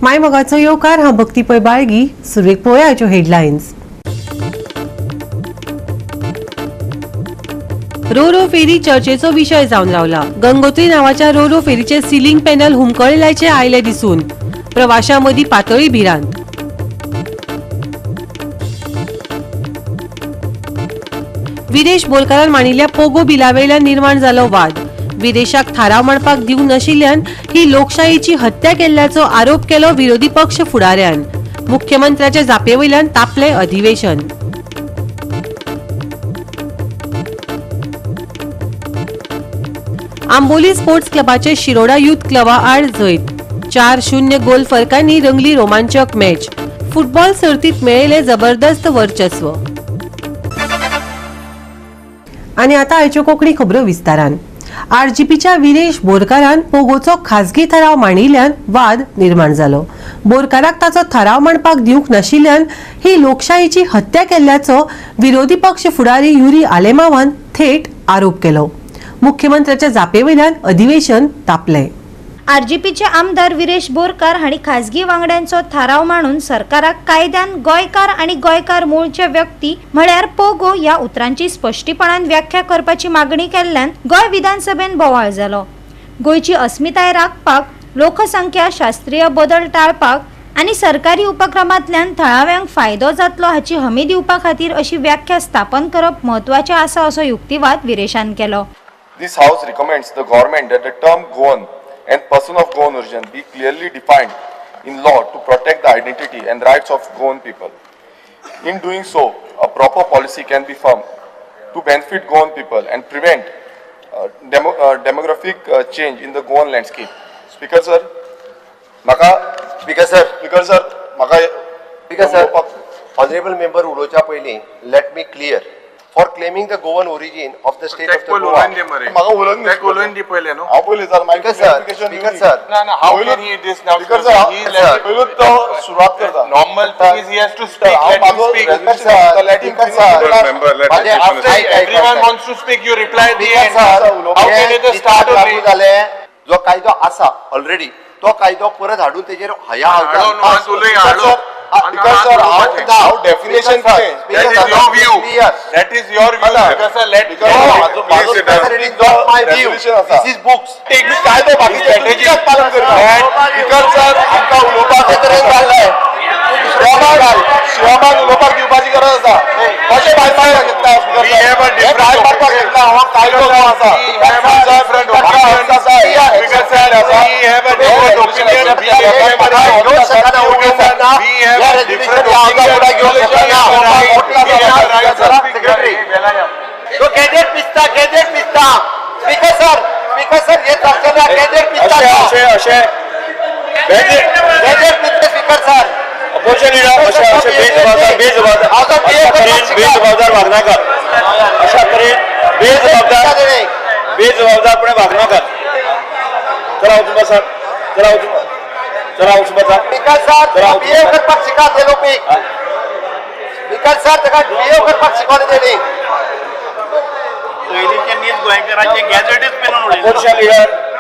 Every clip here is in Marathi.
मायमोगाचो येवकार हांव भक्ती पै बाळगी. सुरवेक पळोवया हेडलायन्स. रो फेरी चर्चेचो विशय जावन रावला. गंगोत्री नावाच्या रो फेरीचे सिलिंग पॅनल हुमकळिल्ल्याचे आयले दिसून. प्रवाशां मदीं पातळी भिरांत. विदेश बोलकारान मांडिल्ल्या पोगो बिलावेल्यान निर्माण जालो वाद. विदेशाक थाराव मांडपाक दिवंक नाशिल्ल्यान ही लोकशायेची हत्या केल्ल्याचो आरोप केलो विरोधी पक्ष फुडाऱ्यान. मुख्यमंत्र्याच्या जापेवयल्यान तापले अधिवेशन. आंबोली स्पोर्ट्स क्लबाचे शिरोडा यूथ क्लबा आड जैत. 4-0 गोल फरकांनी रंगली रोमांचक मॅच. फुटबॉल सर्तीत मेळयले जबरदस्त वर्चस्व. आनी आतां आयच्यो कोंकणी खबरो विस्तारान. आरजीपीच्या विरेश बोरकारान पोगोचो खासगी थाराव मांडिल्ल्यान वाद निर्माण जालो. बोरकाराक ताचो थाराव मांडपाक दिवंक नाशिल्ल्यान ही लोकशायेची हत्या केल्ल्याचो विरोधी पक्ष फुडारी युरी आलेमावान थेट आरोप केलो. मुख्यमंत्र्याच्या जापेवयल्यान अधिवेशन तापले. आरजीपीचे आमदार विरेश बोरकार हांणी खासगी वांगड्यांचो थाराव मांडून सरकाराक कायद्यान गोंयकार आनी गोंयकार मूळचे व्यक्ती म्हळ्यार पोगो ह्या उतरांची स्पश्टीपणान व्याख्या करपाची मागणी केल्ल्यान गोंय विधानसभेन बोवाळ जालो. गोंयची अस्मिताय राखपाक, लोकसंख्या शास्त्रीय बदल टाळपाक आनी सरकारी उपक्रमांतल्यान थळाव्यांक फायदो जातलो हाची हमी दिवपा खातीर अशी व्याख्या स्थापन करप म्हत्वाचें आसा असो युक्तिवाद विरेशान केलो. This House recommends the government that the term Goan and person of Goan origin be clearly defined in law to protect the identity and rights of Goan people. In doing so, a proper policy can be formed to benefit Goan people and prevent demographic change in the Goan landscape. Speaker sir, Honorable member उलोवच्या पयलीं let me clear. For claiming the Goan origin of the state of the Goa. मागा उलोवन ते उलोवन दी पहिले न्हू. हांव पयलीं सर मागीर Speaker sir. ना ना how can he this now? Speaker sir, पयलूच तो सुरुवात करता. Normal thing is he has to speak. Let him speak. Let him Everyone wants to speak. You reply at the end. How can it start only? जो कायदो आसा ऑलरेडी तो कायदो परत हाडून तेजेर हया हाडून Because sir, how definition That is your view. That is your view. Because sir, let my view. This is books. take कायदो बाकी strategy पालन करता. Because sir, आमकां उलोवपाक तरेन जाल्लें. शिवाबान उलोवपाक दिवपाची गरज आसा. कशें भायर मारपाक शकता We have a different भायर मारपाक शकता. हो कायदो जो आसा. We have a different opinion. Because sir, we have a different opinion. We have a different gadget पिस्ता स्पीकर सर हे चर्चेला गॅजेट पिस्ता गॅजेट पिस्ता स्पीकर सर अपोजिशन लीडर बेजबाबदार वागनाकर अशा तरेन बेजबाबदारपणे वागनाकर. चला वचून बसा. स्पीकर सर बिहेव करपाक शिका ते लोपीक. स्पीकर सर ताका बिहेव करपाक शिकवले तेणी.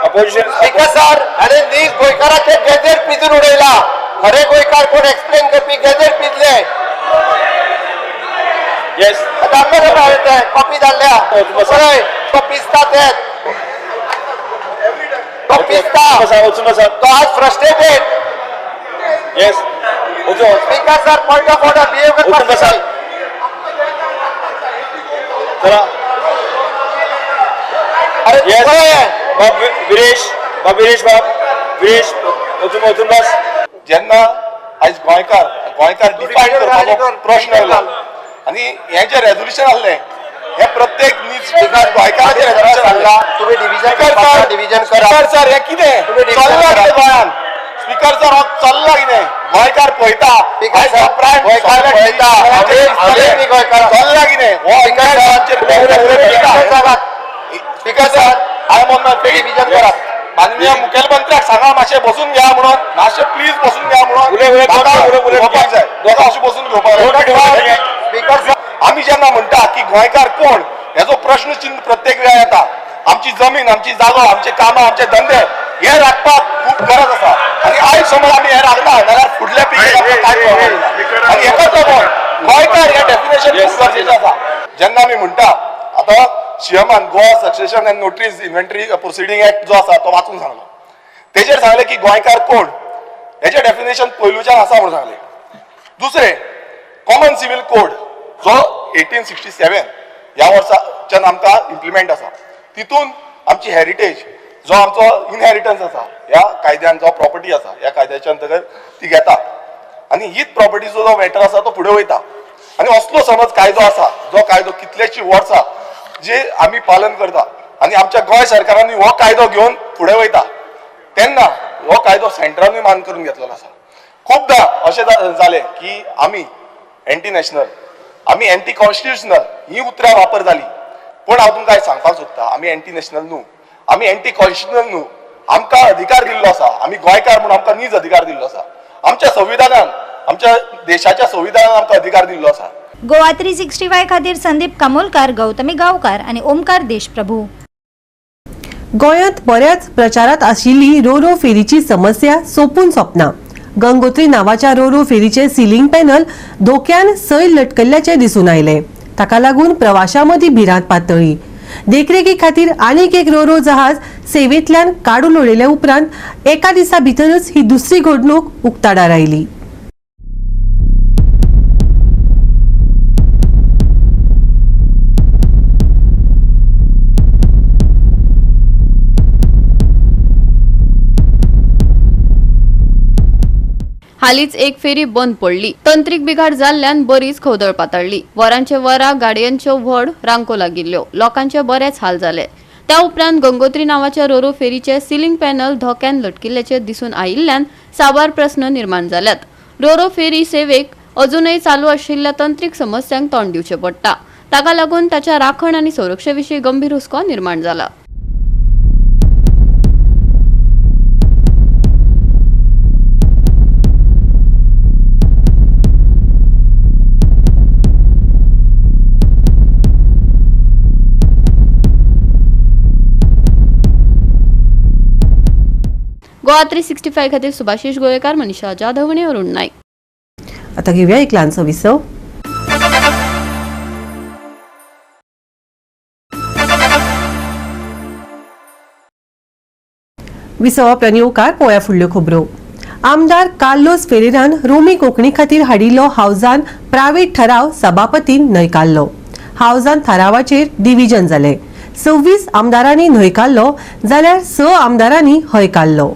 अपोजिशन स्पीकर सर अरे नीज गोंयकाराचे गॅजेट पिजून उडयला. खरे गोंयकार कोण एक्सप्लेन करपी गॅजेट पिजले. येस कॉपी जाल्ल्या तो पिस्ता तेच वचून बसा. तो आज frustrated. Yes speaker sir point of order behave करपाक बसा. चला अरे विरेश वचून बस. जेन्ना आयज गोंयकार डिफायन करपाचो प्रश्न आयलो आनी हें जें रेजोल्युशन आहलें हे प्रत्येक गोंयकाराचें रेजोल्युशन आहलें. तुम्ही डिव्हिजन स्पीकर सर हें कितें चल्लां कितें गोंयान? स्पीकर सर हो चल्लां कितें? गोंयकार पळयता गोंयकार पळयता चल्लां कितें? हो स्पीकर सर हांवें म्हणून डिव्हिजन करा. माननीय मुखेलमंत्र्याक सांगा मातशें बसून घ्या म्हणून. मातशें प्लीज बसून घ्या म्हणून. घेवपाक जाय दोगां अशें बसून घेवपाक. स्पीकर सर आमी जेन्ना म्हणटा की गोंयकार कोण हेजो प्रश्न चिन्ह प्रत्येक वेळा येता. आमची जमीन, आमची जागो, आमचे कामां, आमचे धंदे हे राखपाक खूब गरज आसा. आनी आयज समज आमी हे राखना नाल्यार फुडल्या पिळगेक काय प्रॉब्लेम ना आनी हेका लागून गोंयकार ह्या डेफिनेशन खूब गरजेचें आसा जेन्ना आमी म्हणटा आतां सीएमान Goa Succession and Notaries Inventory Proceeding Act जो आसा तो वाचून सांगलो तेजेर सांगलें की गोंयकार कोण हेचें डेफिनेशन पयलूच्यान आसा म्हणून सांगलें दुसरें कॉमन सिव्हिल कोड जो 1867 ह्या वर्साच्यान आमकां इम्प्लिमेंट आसा तितून आमची हेरिटेज जो आमचो इनहेरिटन्स आसा ह्या कायद्यान जो प्रॉपर्टी आसा ह्या कायद्याच्या अंतर्गत ती घेता आनी हीच प्रॉपर्टीचो जो मॅटर आसा तो फुडें वयता आनी असलो समज कायदो आसा जो कायदो कितलेशीं वर्सां जे आमी पालन करता आनी आमच्या गोंय सरकारांनी हो कायदो घेवन फुडें वयता तेन्ना हो कायदो सेंटरानूय मान करून घेतलेलो आसा खूबदां अशें जालें की आमी एंटी नॅशनल आमी एंटी कॉन्स्टिट्युशनल ही उतरां वापर जाली पूण हांव तुमकां सांगपाक सोदता आमी एंटी नॅशनल न्हू आमी एंटी कॉन्स्टिट्युशनल न्हू आमकां अधिकार दिल्लो आसा आमी गोंयकार म्हणून आमकां नीज अधिकार दिल्लो आसा आमच्या संविधानान आमच्या देशाच्या संविधानान आमकां अधिकार दिल्लो आसा गोवा 365 खातीर संदीप कामोलकार, गौतमी गांवकार आणि ओमकार देशप्रभू. गोंयांत बऱ्याच प्रचारात आशिल्ली रोरो फेरीची समस्या सोपून सोंपना. गंगोत्री नावाच्या रोरो फेरीचे सिलिंग पॅनल धोक्यान सैल लटकल्ल्याचे दिसून आयले. ताका लागून प्रवाशांमदीं भिरांत पातळी. देखरेखी खातीर आनीक एक रोरो जहाज सेवेंतल्यान काडून उडयल्या उपरांत एका दिसा भितरच ही दुसरी घडणूक उक्ताडार आयली. हालीच एक फेरी बंद पडली. तंत्रीक बिघाड जाल्ल्यान बरीच खवदळ पातळली. वरांचे वरां गाडयांच्यो व्हड रांको लागिल्ल्यो. लोकांचे बरेच हाल जाले. त्या उपरांत गंगोत्री नावाच्या रोरो फेरीचे सिलिंग पॅनल धोक्यान लटकिल्ल्याचे दिसून आयिल्ल्यान साबार प्रस्न निर्माण जाल्यात. रोरो फेरी सेवेक अजूनय चालू आशिल्ल्या तंत्रीक समस्यांक तोंड दिवचे पडटा. ताका लागून ताच्या राखण आनी सुरक्षेविशीं गंभीर हुस्को निर्माण जाला. गोवा 365 खातीर सुभाशीष गोयेकार, मनीषा जाधव आणि अरुण नाईक. आता घेऊया एक ल्हानसो विसव. विसवांतल्यान येवकार पळोवया फुडल्यो खबरो. आमदार कार्लोस फेरेरान रोमी कोंकणी खातीर हाडिल्लो हावजान प्रायव्हेट ठराव सभापतीन न्हयकारलो. हावजान थारावाचेर डिव्हिजन जालें. 26 आमदारांनी न्हयकारलो जाल्यार 6 आमदारांनी हयकारलो.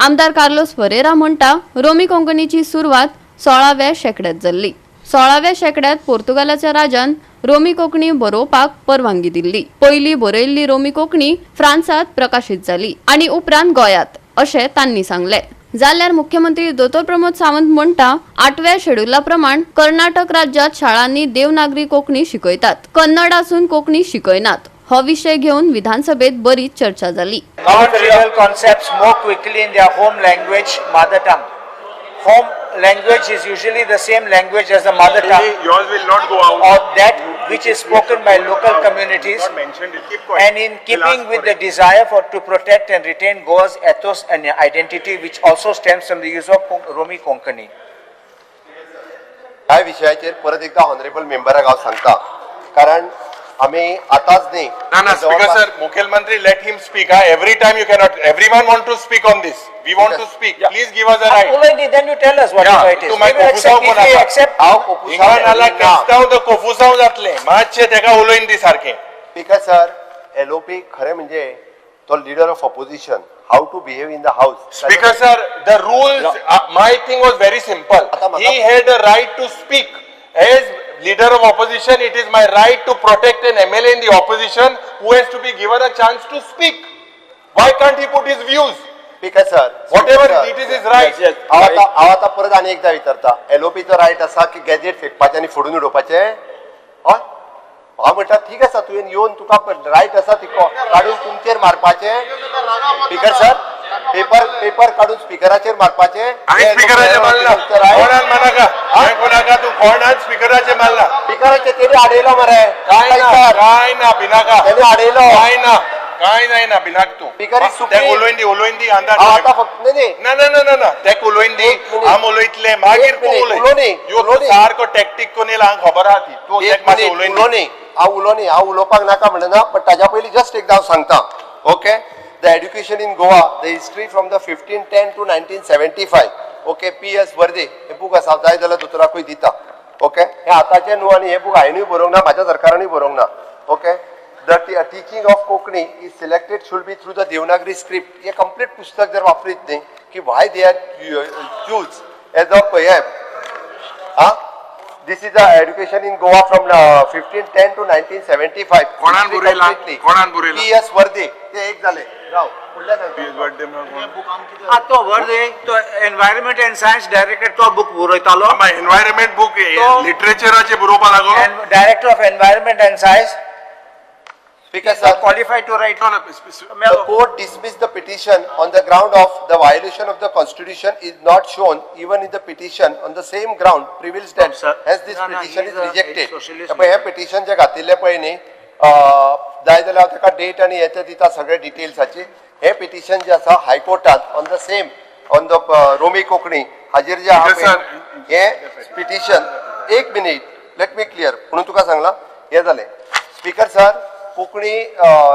आमदार कार्लोस फेरेरा म्हणटा रोमी कोंकणीची सुरवात 16व्या शेंकड्यात जाल्ली. 16व्या शेंकड्यात पोर्तुगालाच्या राजान रोमी कोंकणी बरोवपाक परवानगी दिल्ली. पयली बरयल्ली रोमी कोंकणी फ्रांसात प्रकाशीत जाली आनी उपरांत गोंयांत अशें तांणी सांगले. जाल्यार मुख्यमंत्री दोतोर प्रमोद सावंत म्हणटा 8व्या शेड्युला प्रमाण कर्नाटक राज्यात शाळांनी देवनागरी कोंकणी शिकयतात. कन्नड आसून कोंकणी शिकयनात. हो विषय घेवन विधानसभेत बरीच चर्चा जाली. Non-trivial concepts more quickly in their home language, mother tongue. Home language is usually the same language as the mother tongue, Yours will not go out. or that which is spoken by local communities. Not mentioned, keep quiet. And in keeping with the desire to protect and retain Goa's ethos and identity, which also stems from the use of Romi Konkani. ह्या विषयाचेर परत एकदा ऑनरेबल मेंबराक हांव सांगता कारण आम्ही आताच नाही No, Speaker sir, Mukhyamantri, let him speak. Every time you cannot. Everyone want to speak on this. We want to speak. Please give us a right. Already, then you tell us what it is. तू मागीर We will कोफुसांव accept, if we accept. हिंगा नाल्यार क्रिस्तांव तो कोफुसांव जातले. मातशें तेका उलोवन दी सारकें. स्पीकर सर एलओपी खरें म्हणजे तो leader of opposition how to behave in the house Speaker sir, the rules, my thing was very simple. He had a right to speak. As leader of opposition, it is my right to protect an MLA in the opposition who has to be given a chance to speak. Why can't he put his views? Speaker sir Whatever it is right. हांव आतां परत आनी एकदा विचारता एलओपीचो रायट आसा की गॅजेट फेकपाचें आनी फोडून उडोवपाचें हय हांव म्हणटा ठीक आसा तुवें येवन तुका रायट आसा ती काडून तुमचेर मारपाचें स्पीकर सर पेपर काढून स्पीकराचेर मारपाचे हांवें स्पीकराचेर मारला कोणान मानाका हांवें कोणाका तूं कोणान स्पीकराचेर मारला स्पीकराचेर तेणी आडयलो मरे काय ना भिनाका तेणी आडयलो काय नाही ना भिनाक तू स्पीकर इज सुप्रीम उलोवन दी अंदाज आतां फक्त न्ही ना तेक उलोवन उलोवन दी आम उलयतले मागीर तूं उलय ह्यो सारको टॅक्टीक कोण येयला हांगा खबर आहा ती तूं एक मातशें उलोवन हांव उलोवपाक नाका म्हणना पण ताज्या पयलीं जस्ट एकदां हांव सांगता okay the education in Goa the history from the 1510 to 1975 okay PS वर्दे हे बूक आसा जाय जाल्यार दोतोराकूय दिता ओके हे आतांचे न्हू आनी हे बूक हांवेंय बरोवंक ना म्हाज्या सरकारानूय बरोवंक ना okay the teaching of Konkani is selected should be through the Devanagari script हे कंप्लीट पुस्तक जर वापरीत न्ही की why they are choose as a हा This is the education in Goa from 1510 to 1975. कोणान बरयला PS वर्दे ते एक झाले राव फुडल्या तो वर्दे तो एनवायरमेंट एंड सायन्स डायरेक्टर तो बुक बरयतालो एनवायरमेंट बुक लिटरेचराचे बरोवपा लागलो director of environment end science Speaker sir, qualified to write. the court dismissed the petition on the ground of the violation of the constitution is not shown even in the petition on the same ground prevails that hence this petition is rejected. हे petition जे घातिल्ले पळय न्ही जाय जाल्यार हांव ताका डेट आनी हेचे दिता सगळे डिटेल्साची हे पिटिशन जे आसा हायकोर्टात on the same on the Romi Konkani हाजेर जे आहा हे पिटिशन एक मिनिट लेट मी क्लियर म्हणून तुका सांगला हे जालें स्पीकर सर कोंकणी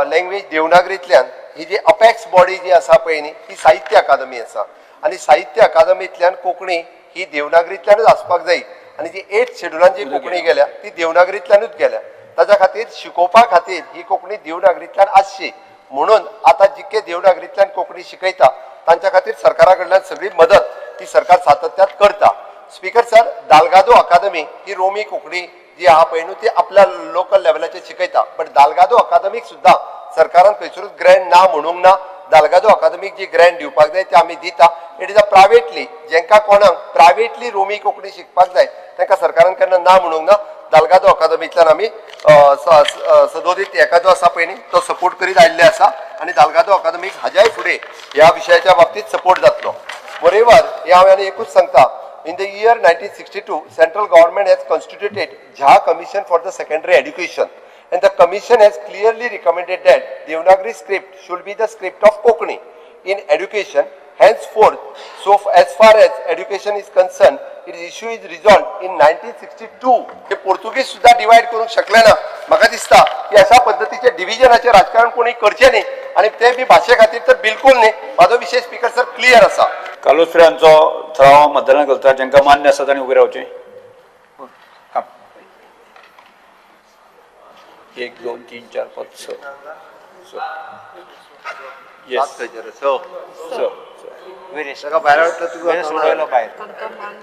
लँग्वेज देवनागरींतल्यान ही जी अपेक्स बॉडी जी आसा पळय न्ही ही साहित्य अकादमी आसा आनी साहित्य अकादमींतल्यान कोंकणी ही देवनागरींतल्यानूच आसपाक जाय आनी जी 8th शेड्युलान जी कोंकणी गेल्या ती देवनागरींतल्यानूच गेल्या ताच्या खातीर शिकोवपा खातीर ही कोंकणी देवनागरींतल्यान आसची म्हणून आतां जितके देवनागरींतल्यान कोंकणी शिकयता तांच्या खातीर सरकारा कडल्यान सगळी मदत ती सरकार सातत्यान करता स्पीकर सर दालगादो अकादमी ही रोमी कोंकणी जी आहा पळय न्हू ती आपल्या लोकल लेवलाचेर शिकयता बट दालगादो अकादमीक सुद्दां सरकारान खंयसरूच ग्रँड ना म्हणूंक ना दालगादो अकादमीक जी ग्रँड दिवपाक जाय ती आमी दिता इट इज अ प्रायवेटली जेंका कोणाक प्रायवेटली रोमी कोंकणी शिकपाक जाय तांकां सरकारान केन्ना ना म्हणूंक ना दालगादो अकादमींतल्यान आमी सदोदीत हेका जो आसा पळय न्ही तो सपोर्ट करीत आयिल्ले आसा आनी दालगादो अकादमीक हाज्याय फुडें ह्या विशयाच्या बाबतींत सपोर्ट जातलो मोरेवर हे हांव आनी एकूच सांगता In the year 1962, central government has constituted Jha Commission for the Secondary Education, and the commission has clearly recommended that Devanagari script should be the script of Konkani in education. Henceforth, so as far as education is concerned, its issue is resolved in 1962. हे पोर्तुगीज सुद्धा डिवाइड करूंक शकले ना म्हाका दिसता की अशा पद्धतीचे डिव्हिजनाचे राजकारण कोणी करचे न्ही आणि ते बी भाशे खातीर तर बिलकुल न्ही म्हाजो विशय स्पीकर सर क्लियर आसा कालोसऱ्यांचो थळाव मतदान करता जेंका मान्य आसा तांणी उबे रावचें 1 2 3 4 5 6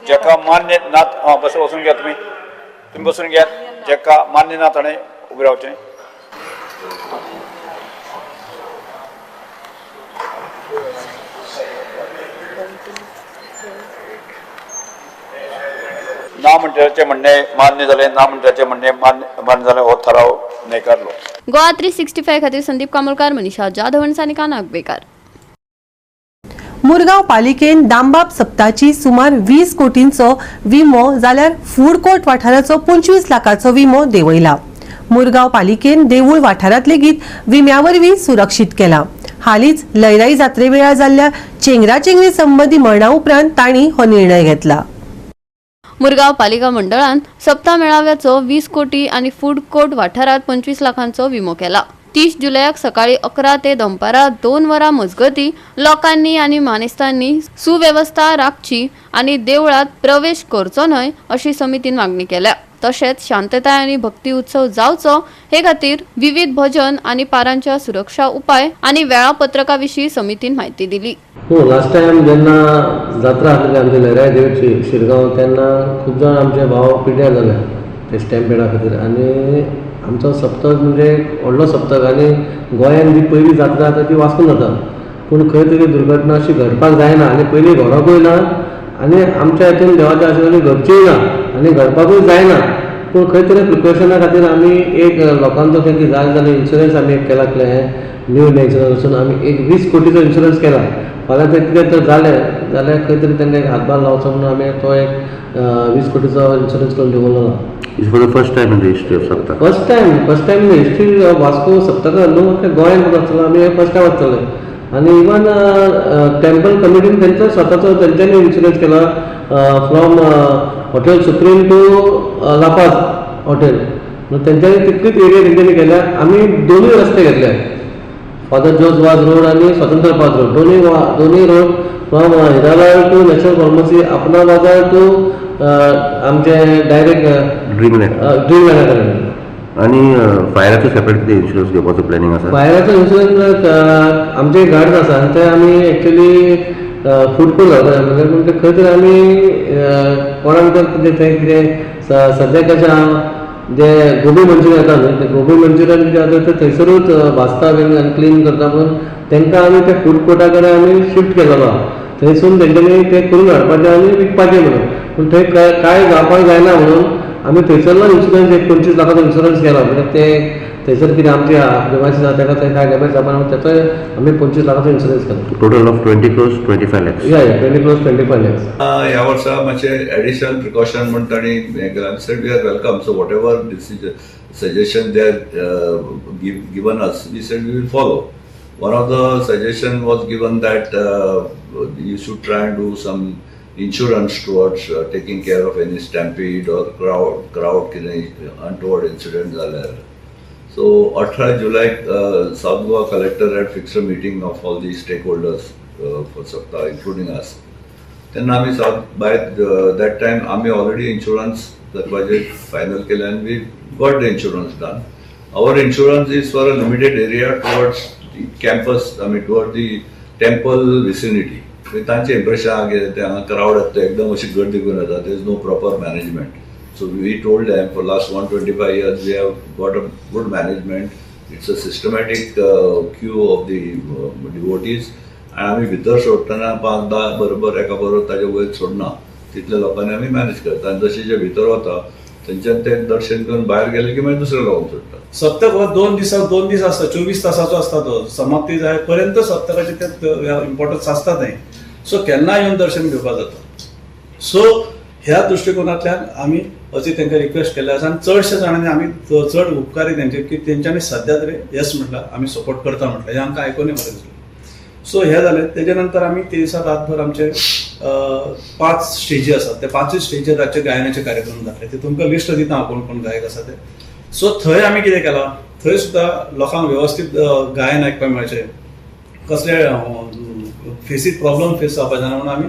जेका मान्य ना बस बसून घ्या तुम्ही बसून घ्या जेका मान्य ना ताणें उबे रावचें ना मंत्र्याचे म्हणणे मान्य झाले ना मंत्र्याचे म्हणणे मान्य झाले हो ठराव नाकारलो गोवा 365 खातीर संदीप कामोलकार मनीषा जाधव आनी कानाक बेकार मुरगांव पालिकेन दामबाब सप्ताची सुमार 20 कोटींचो विमो जाल्यार फूड कोर्ट वाठाराचो 25 लाखाचो विमो देंवयला मुरगांव पालिकेन देवूळ वाठारांत लेगीत विम्या वरवीं सुरक्षीत केला हालींच लयराई जात्रे वेळार जाल्ल्या चेंगराचेंगरी संबंधी मरणा उपरांत तांणी हो निर्णय घेतला मुरगांव पालिका मंडळान सप्ता मेळाव्याचो 20 कोटी आनी फूड कोर्ट वाठारांत 25 लाखांचो विमो केला 30 जुलयाक सकाळी 11 ते दनपारां 2 वरां मजगतीं लोकांनी आनी मानेस्तांनी सुवेवस्था राखची आनी देवळांत प्रवेश करचो न्हय अशी समितीन मागणी केल्या तशेंच शांतताय आनी भक्ती उत्सव जावचो हे खातीर विविध भजन आनी पारांच्या सुरक्षा उपाय आनी वेळापत्रका विशीं समितीन म्हायती दिली लास्ट टायम जेन्ना जात्रा आसली आमची लयराई देवची शिरगांव तेन्ना खूब जाण आमचे भाव पिड्ड्यार जाले ते स्टॅम्पेडा खातीर आनी आमचो सप्तक म्हणजे व्हडलो सप्तक आनी गोंयान जी पयली जात्रा जाता ती वास्कोन जाता पूण खंय तरी दुर्घटना अशी घडपाक जायना आनी पयली घडोकूय ना आनी आमच्या हितून देवाच्या आशिर्वादान घडचीय ना आनी घडपाकूय जायना पूण खंय तरी प्रिकॉशना खातीर आमी एक लोकांचो खंय जाय जाल्यार इन्शुरन्स आमी एक केला न्यू इन्शुरन्स वचून आमी एक 20 कोटीचो इन्शुरन्स केला फाल्यां तर कितें तर जालें जाल्यार खंय तरी तांकां एक हातभार लावचो म्हणून आमी तो एक 20 कोटीचो इन्शुरन्स करून दवरलो It's for the first time in the history of Saptak. First time in the history of Vasco Saptaka न्हू गोंयांत वचलो आमी फर्स्ट टायम वचले आणि इवन टेम्पल कमिटीने त्यांचा स्वतःचा त्यांच्यानी इन्शुरन्स केला from hotel Supreme to La Paz hotel. मग त्यांच्यानी तितकीच एरिया त्यांच्यानी केल्या. आम्ही दोन्ही रस्ते घेतले, फादर जॉर्ज वाज रोड आणि स्वतंत्र पार्क रोड, दोन्ही road from Hiralal to national pharmacy, Apna Bazaar to आमचे डायरेक्ट ड्रीमलँड. आणि फायराचो सेपरेट कितें इन्शुरन्स घेवपाचो प्लॅनिंग आसा? फायराचो इन्शुरन्स आमचे गार्ड्स आसा आनी ते आमी एक्चुअली फूड कोर्ट घालता, म्हणजे खंय तरी आमी कोणाक जर थंय कितें सद्या कशें आहा जे गोबी मंचुरियन येता न्हू, ते गोबी मंचुरियन कितें जाता ते थंयसरूच भाजता बीन आनी क्लीन करता, पूण तांकां आमी ते फूड कोर्टा कडेन आमी शिफ्ट केलेलो आहा. थंयसून तेंच्यांनी ते करून हाडपाचें आनी विकपाचें म्हणून. पूण थंय कांय जावपाक जायना म्हणून आमी थंयसरलो इन्शुरन्स एक 25 लाखाचो इन्शुरन्स केला. म्हणजे ते थंयसर कितें आमचे डेमेज जाता ताका थंय काय डेमेज जावपा ना, त्याचो आमी 25 लाखाचो इन्शुरन्स केला. Total of 20 crores 25 lakhs. या 20 crores 25 lakhs. ह्या वर्सा मातशे एडिशनल प्रिकॉशन म्हणटा आनी हें केला. Said we are welcome. So whatever decision suggestion they are given us, we said we will follow. One of the suggestion was given that you should try and do some insurance towards taking care of any stampede or crowd untoward incident जाल्यार. So 18 July South Goa collector had fixed a meeting of all the stakeholders for Sapta, including us. Then by that time आम्ही already insurance the budget final केले and we got the insurance done. Our insurance is for a limited area towards the campus, toward the temple vicinity. तांचे इम्प्रेशन आहा की हांगा क्राउड येता एकदम अशी गर्दी करून येता, there is no proper management. So we told them for last 125 years we have got a good management. It's a systematic queue of the devotees. आनी आमी भितर सोडटना 5-10 बरोबर एका बरोबर ताजे वयर सोडना, तितल्या लोकांनी आमी मॅनेज करता. आनी जशे जे भितर वता थंयच्यान ते दर्शन करून भायर गेले की मागीर दुसऱ्या लोकांक सोडटा. सप्तक हो 2 दीस असता, 24 तासाचो असता. तो समाप्ती जाय पर्यंत सप्तकाचे ते इम्पॉर्टन्स आसता थंय. सो केन्ना येवन दर्शन घेवपाक जाता. सो ह्या दृश्टिकोनांतल्यान आमी अशी तांकां रिक्वेस्ट केल्या आसा. आनी चडशे जाणांनी आमी चड उपकारी तेंचे की तेंच्यांनी सद्या तरी येस म्हटलां, आमी सपोर्ट करता म्हटलें. हें आमकां आयकूनय बरें दिसलें. सो हे जालें. तेजे नंतर आमी ते दिसा रातभर आमचे 5 स्टेजी आसात. ते 5 स्टेजीर रातचे गायनाचे कार्यक्रम जातले. ते तुमकां लिस्ट दिता हांव कोण कोण गायक आसा ते. सो थंय आमी कितें केलां, थंय सुद्दां लोकांक वेवस्थीत गायन आयकपाक मेळचें, कसले फेसीत प्रॉब्लम फेस जावपाचे ना म्हणून आमी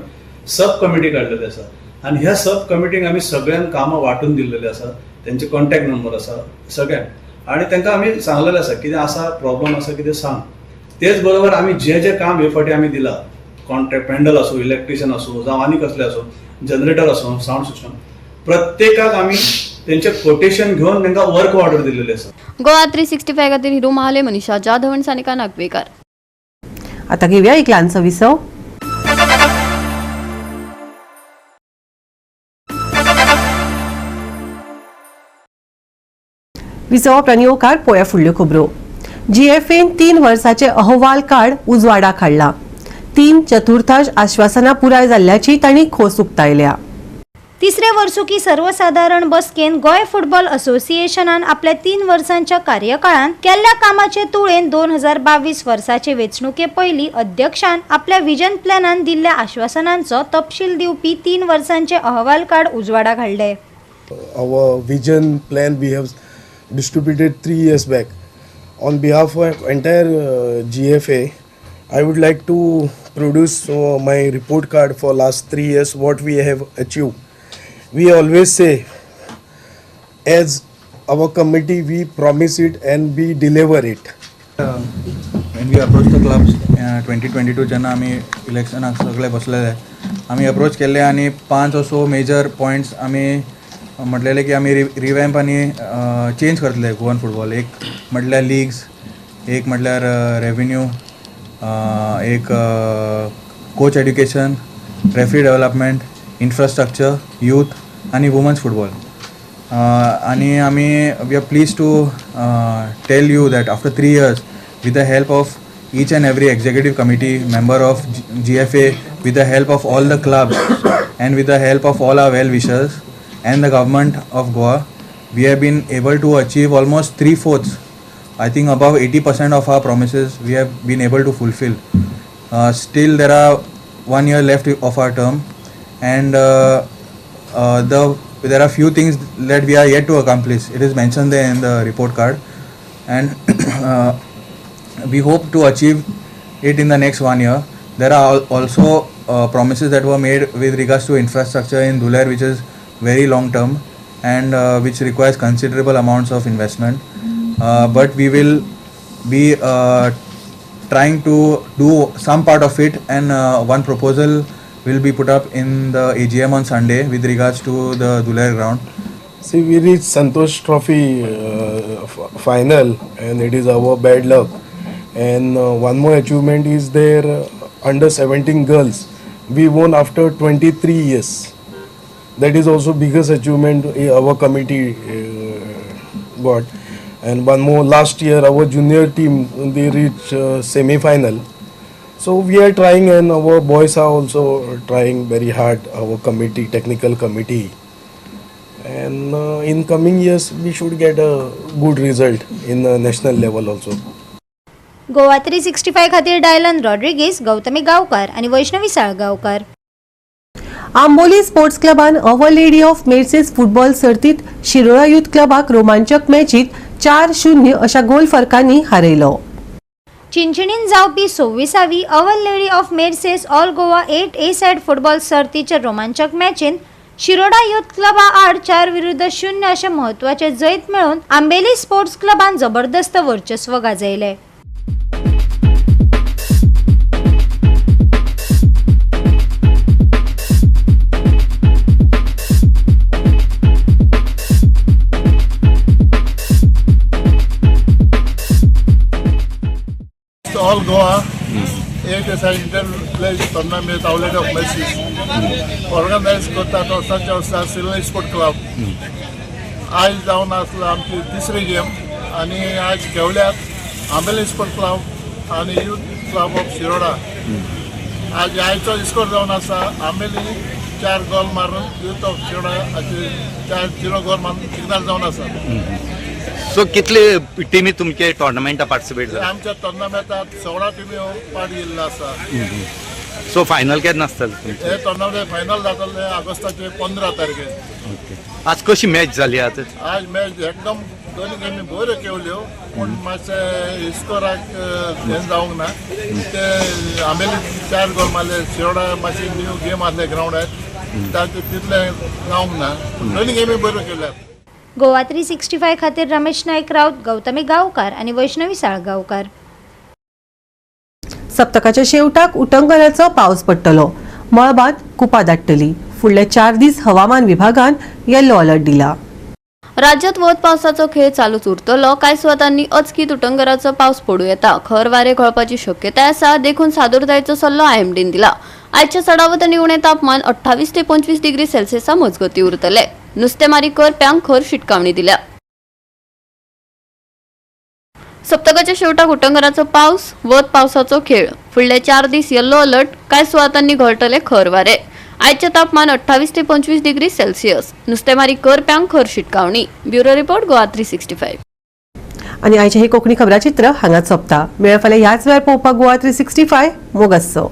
सब कमिटी काडलेली आसा. आनी ह्या सब कमिटीक आमी सगळ्यांक कामां वांटून दिल्लेली आसा. तेंचे कॉन्टॅक्ट नंबर आसा सगळ्यांक. आनी तांकां आमी सांगलेलें आसा कितें आसा प्रॉब्लम आसा कितें सांग. तेच बरोबर आमी जे काम हे फावटी आमी दिला, कॉन्ट्रॅक्ट पॅन्डल आसूं, इलेक्ट्रिशियन आसूं, जावं आनी कसले आसूं, जनरेटर आसूं, साऊंड सिस्टम, प्रत्येकाक आमी तेंचे कोटेशन घेवन तांकां वर्क ऑर्डर दिलेली आसा. गोवा 365 खातीर हिरू महाले, मनीषा जाधव आनी सानिका नागवेकर. आता घेऊया एक ल्हानसो विसव. विसवा उपरांत येवकार पळोवया फुडल्यो खबरो. GFAन 3 वर्सांचे अहवाल कार्ड उजवाडाक हाडला. 3 चतुर्थांश आश्वासनां पुराय जाल्ल्याची तांणी खोस उक्तायल्या. तिसरे वर्सुकी सर्वसाधारण बसकेन गोय फुटबॉल असोसिएशनान आपल्या 3 वर्सांच्या कार्यकाळात केल्ल्या कामाचे तुळेन 2022 वर्साचे वेंचणुके पयलीं अध्यक्षान आपल्या विजन प्लॅनान दिल्ल्या आश्वासनांचो तपशील दिवपी 3 वर्सांचे अहवाल कार्ड उजवाडाक हाडले. Our vision plan we have distributed 3 years back. On behalf of entire GFA, I would like to produce my report card for last 3 years what we have achieved. We always say, as our committee, we promise it and we deliver it. When we approach the clubs 2022 जेन्ना आमी इलेक्शनाक सगळे बसलेले, आमी अप्रोच केल्ले आनी 5 असो मेजर पॉयंट्स आमी म्हटलेले की आमी रिवॅम्प आनी चेंज करतले गोवन फुटबॉल. एक म्हटल्यार लिग्स, एक म्हटल्यार रेव्हेन्यू, एक coach education, referee development, infrastructure, youth आणि वुमन्स फुटबॉल. आणि आमी we are pleased to tell you that after 3 years with the help of each and every executive committee member of GFA, with the help of all the clubs and with the help of all our well-wishers and the government of Goa, we have been able to achieve almost 3/4, I think above 80% of our promises we have been able to fulfill. Still there are 1 year left of our term, and there are few things that we are yet to accomplish. It is mentioned there in the report card, and we hope to achieve it in the next 1 year. There are also promises that were made with regards to infrastructure in Dhuler, which is very long term and which requires considerable amounts of investment. But we will be trying to do some part of it, and one proposal will be put up in the AGM on Sunday with regards to the Dhuler ground. See, we reached Santosh Trophy final, and it is our bad luck. And one more achievement is there, under 17 girls. We won after 23 years. That is also biggest achievement our committee got. And one more, last year our junior team, they reached semi-final. So we are trying, and our boys are also trying very hard, our committee, technical committee. And in coming years we should get a good result in the national level also. Goa 365 खातीर डायलन रॉड्रिगीस, गौतमी गांवकार आणि वैष्णवी साळगांवकार. आंबोली स्पोर्ट्स क्लबान Our Lady of Mercies football सर्तीत शिरोडा युथ क्लबाक रोमांचक मॅचीत 4-0 अशा गोल फरकांनी हारयलो. चिंचणीन जावपी 26वी Our Lady of Mercies all Goa 8 side football सर्तीच्या रोमांचक मॅचीन शिरोडा युथ क्लबा आड 4-0 अशे महत्वाचे जैत मेळून आंबेली स्पोर्ट्स क्लबान जबरदस्त वर्चस्व गाजयले. All Goa 8 interplayed tournament outlet of matches organized करता तो संचा उस्ता सिल्वर स्पोर्ट क्लब. आज जावन आसलो आमची तिसरी गेम, आणि आज घेवल्यात आंबेली स्पोर्ट क्लब आणि युथ क्लब ऑफ शिरोडा. आज आयचो स्कोर जावन आसा आंबेली 4 गोल मारून, युथ ऑफ शिरोडा 4-0 गोल मारून सिग्नल जावन आसा. सो कितले टिमी तुमचे टोर्नामेंटा पार्टिसिपेट जाता? आमच्या टोर्नामेंटात 16 टिमी पार्ट गेल्लो आसा. सो फायनल केन्ना आसतलें? हे टोर्नामेंट फायनल जातले ऑगस्टाचे 15 तारखेर. आज कशी मॅच जाली? आज मॅच एकदम दोन्ही गेमी बऱ्यो केल्यो, पूण मातशें स्कोराक हें जावंक ना. ते आंबेली 4 गोल मारले, शिरोडा मातशी न्यू गेम आसले ग्राउंडार, ताचे तितले जावंक ना. दोन्ही गेमी बऱ्यो केल्यात. गोवा 365 खातीर रमेश नाईक राऊत, गौतमी गांवकार आणि वैष्णवी साळगांवकार. सप्तकाच्या शेवटाक उटंगराचो पावस पडटलो. मळबांत कुपा दाटतली. फुडले 4 दीस हवामान विभागान येलो अलर्ट दिला. राज्यात वत पावसाचो खेळ चालूच उरतलो. कांय सुवातांनी अचकीत उटंगराचो पावस पडूं येता. खर वारे गळपाची शक्यताय आसा, देखून सादूरतायेचो सल्लो आयएमडीन दिला. आजच्या चडावत आनी उणें तापमान 28 ते 25 डिग्री सेल्सियसा मजगती उरतले. नुस्तेमारी करप्यांक खर शिटकावणी दिल्या. सप्तकाच्या शेवटाक उटंगराचो पावस, वत पावसाचो खेळ. फुडले 4 दीस येल्लो अलर्ट. कांय सुवातांनी घोळटले खर वारे. आजचे तापमान 28 ते 25 डिग्री सेल्सियस. नुस्तेमारी करप्यांक खर शिटकावणी. Bureau report Goa 365. आणि आयचे हे कोंकणी खबराचित्र हांगाच सोंपता. मेळ फाल्यां ह्याच वेळार पळोवपाक गोवा 365 मोगसो.